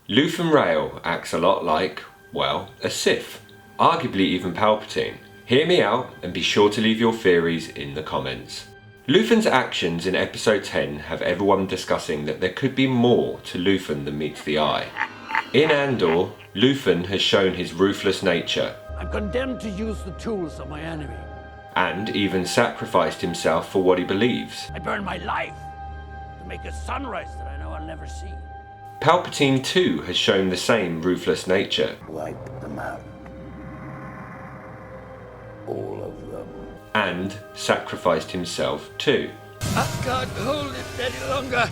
Luthen Rael acts a lot like, well, a Sith, arguably even Palpatine. Hear me out and be sure to leave your theories in the comments. Luthen's actions in episode 10 have everyone discussing that there could be more to Luthen than meets the eye. In Andor, Luthen has shown his ruthless nature. I'm condemned to use the tools of my enemy. And even sacrificed himself for what he believes. I burn my life to make a sunrise that I know I'll never see. Palpatine too has shown the same ruthless nature. Wipe them out. All of them. And sacrificed himself too. I can't hold it any longer.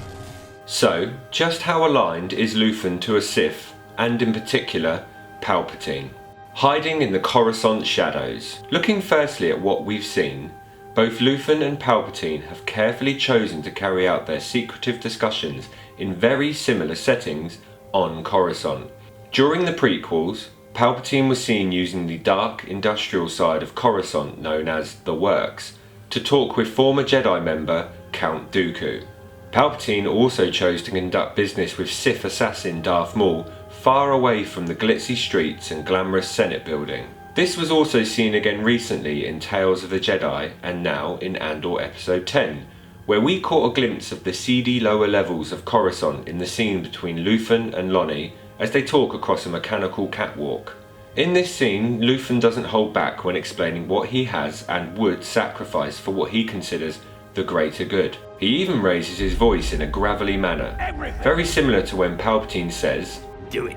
So, just how aligned is Luthen to a Sith, and in particular, Palpatine? Hiding in the Coruscant shadows. Looking firstly at what we've seen, both Luthen and Palpatine have carefully chosen to carry out their secretive discussions in very similar settings on Coruscant. During the prequels, Palpatine was seen using the dark industrial side of Coruscant known as the Works to talk with former Jedi member Count Dooku. Palpatine also chose to conduct business with Sith assassin Darth Maul far away from the glitzy streets and glamorous Senate building. This was also seen again recently in Tales of the Jedi and now in Andor episode 10, where we caught a glimpse of the seedy lower levels of Coruscant in the scene between Luthen and Lonnie as they talk across a mechanical catwalk. In this scene, Luthen doesn't hold back when explaining what he has and would sacrifice for what he considers the greater good. He even raises his voice in a gravelly manner, very similar to when Palpatine says, Do it.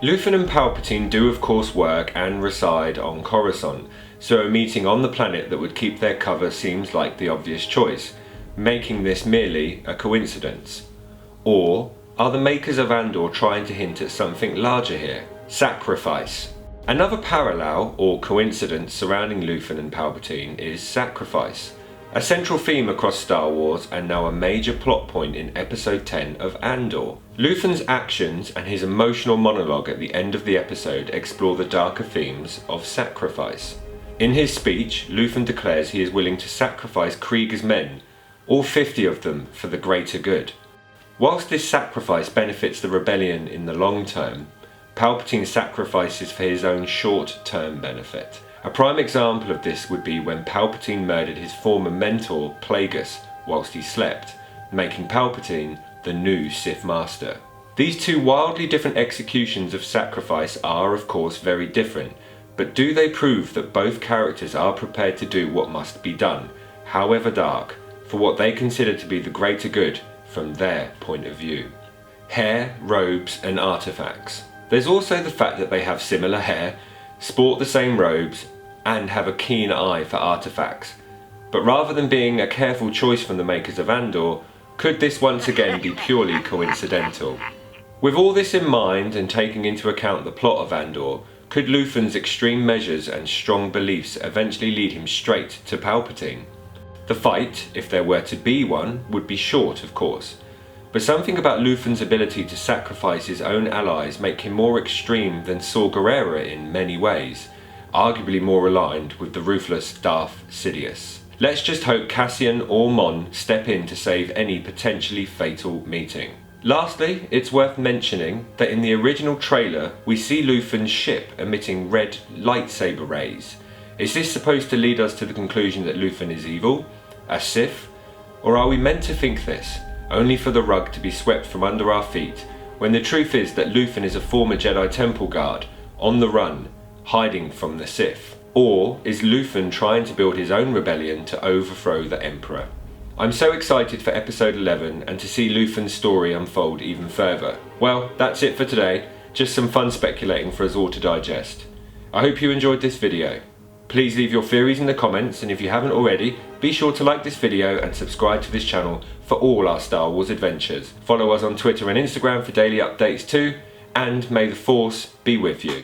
Luthen and Palpatine do of course work and reside on Coruscant, so a meeting on the planet that would keep their cover seems like the obvious choice, making this merely a coincidence. Or are the makers of Andor trying to hint at something larger here? Sacrifice. Another parallel or coincidence surrounding Luthen and Palpatine is sacrifice. A central theme across Star Wars and now a major plot point in episode 10 of Andor. Luthen's actions and his emotional monologue at the end of the episode explore the darker themes of sacrifice. In his speech, Luthen declares he is willing to sacrifice Krieger's men, all 50 of them, for the greater good. Whilst this sacrifice benefits the rebellion in the long term, Palpatine sacrifices for his own short-term benefit. A prime example of this would be when Palpatine murdered his former mentor, Plagueis, whilst he slept, making Palpatine the new Sith Master. These two wildly different executions of sacrifice are, of course, very different, but do they prove that both characters are prepared to do what must be done, however dark, for what they consider to be the greater good from their point of view? Hair, robes, and artifacts. There's also the fact that they have similar hair, sport the same robes, and have a keen eye for artifacts. But rather than being a careful choice from the makers of Andor, could this once again be purely coincidental? With all this in mind and taking into account the plot of Andor, could Luthen's extreme measures and strong beliefs eventually lead him straight to Palpatine? The fight, if there were to be one, would be short, of course. But something about Luthen's ability to sacrifice his own allies make him more extreme than Saw Gerrera in many ways, arguably more aligned with the ruthless Darth Sidious. Let's just hope Cassian or Mon step in to save any potentially fatal meeting. Lastly, it's worth mentioning that in the original trailer we see Luthen's ship emitting red lightsaber rays. Is this supposed to lead us to the conclusion that Luthen is evil, a Sith, or are we meant to think this, only for the rug to be swept from under our feet, when the truth is that Luthen is a former Jedi Temple guard, on the run, hiding from the Sith? Or is Luthen trying to build his own rebellion to overthrow the Emperor? I'm so excited for episode 11 and to see Luthen's story unfold even further. Well, that's it for today, just some fun speculating for us all to digest. I hope you enjoyed this video. Please leave your theories in the comments, and if you haven't already, be sure to like this video and subscribe to this channel for all our Star Wars adventures. Follow us on Twitter and Instagram for daily updates too, and may the Force be with you.